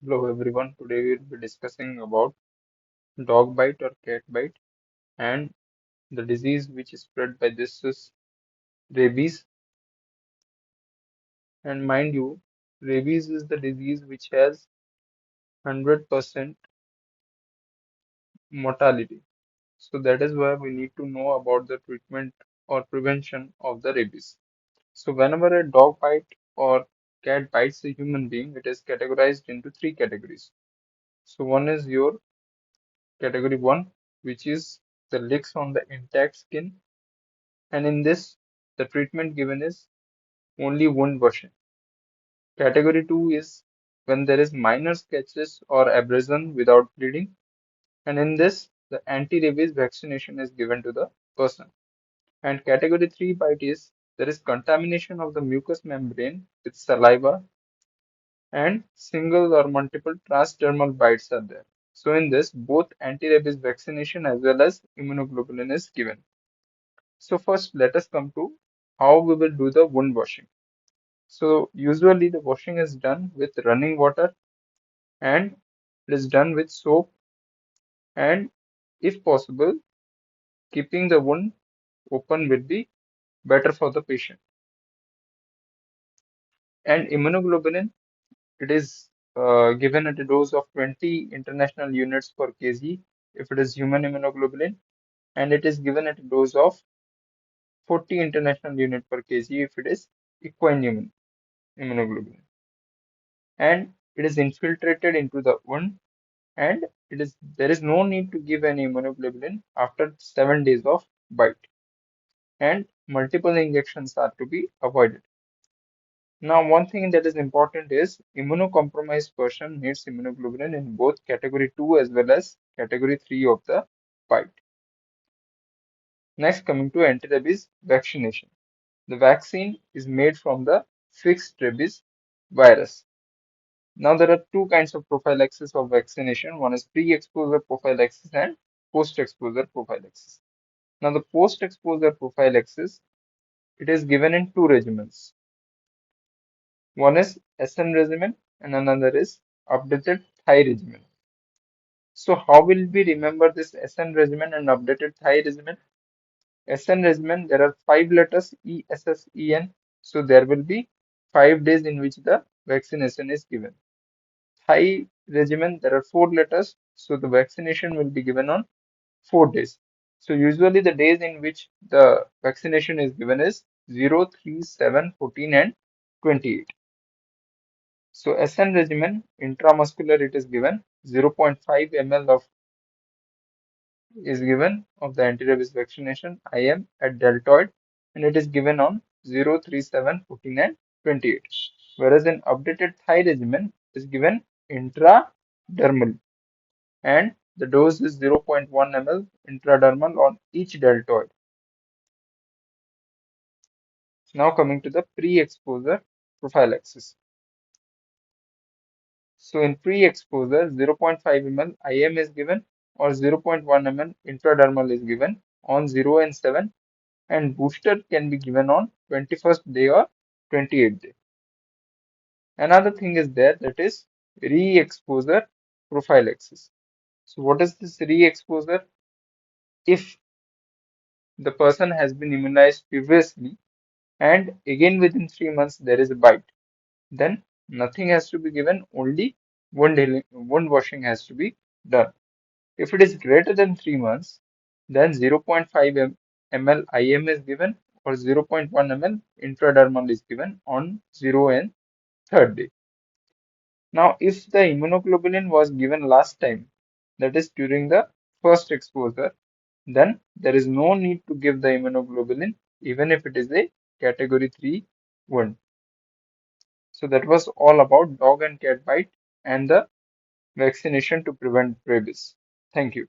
Hello everyone. Today we'll be discussing about dog bite or cat bite and the disease which is spread by this is rabies. And mind you, rabies is the disease which has 100% mortality. So that is why we need to know about the treatment or prevention of the rabies. So whenever a dog bite or cat bites a human being, it is categorized into three categories. So one is your category one, which is the licks on the intact skin. And in this, the treatment given is only wound washing. Category 2 is when there is minor scratches or abrasion without bleeding, and in this, the anti-rabies vaccination is given to the person. And category 3 bite is there is contamination of the mucous membrane with saliva, and single or multiple transdermal bites are there. So in this, both anti-rabies vaccination as well as immunoglobulin is given. So first, let us come to how we will do the wound washing. So usually the washing is done with running water and it is done with soap and if possible keeping the wound open will be better for the patient. And immunoglobulin, it is given at a dose of 20 international units per kg if it is human immunoglobulin, and it is given at a dose of 40 international unit per kg if it is equine immunoglobulin. And it is infiltrated into the wound, and there is no need to give any immunoglobulin after 7 days of bite, and multiple injections are to be avoided. Now, one thing that is important is immunocompromised person needs immunoglobulin in both category 2 as well as category 3 of the bite. Next, coming to antirabies vaccination. The vaccine is made from the fixed rabies virus. Now, there are two kinds of prophylaxis of vaccination. One is pre-exposure prophylaxis and post-exposure prophylaxis. Now, the post-exposure prophylaxis, it is given in two regimens. One is SN regimen and another is updated Thai regimen. So, how will we remember this SN regimen and updated Thai regimen? SN regimen, there are 5 letters ESSEN. So, there will be 5 days in which the vaccination is given. Thai regimen, there are 4 letters. So, the vaccination will be given on 4 days. So usually the days in which the vaccination is given is 0, 3, 7, 14 and 28. So SN regimen intramuscular it is given 0.5 ml of is given of the anti-rabies vaccination IM at deltoid, and it is given on 0, 3, 7, 14 and 28. Whereas in updated Thai regimen is given intradermal, and the dose is 0.1 ml intradermal on each deltoid. Now coming to the pre-exposure prophylaxis. So in pre-exposure, 0.5 ml IM is given or 0.1 ml intradermal is given on 0 and 7, and booster can be given on 21st day or 28th day. Another thing is there, that is re-exposure prophylaxis. So what is this re-exposure? If the person has been immunized previously and again within 3 months there is a bite, then nothing has to be given, only wound washing has to be done. If it is greater than 3 months, then 0.5 ml IM is given or 0.1 ml intradermal is given on 0 and 3rd day. Now, if the immunoglobulin was given last time, that is during the first exposure, then there is no need to give the immunoglobulin even if it is a category 3 wound. So that was all about dog and cat bite and the vaccination to prevent rabies. Thank you.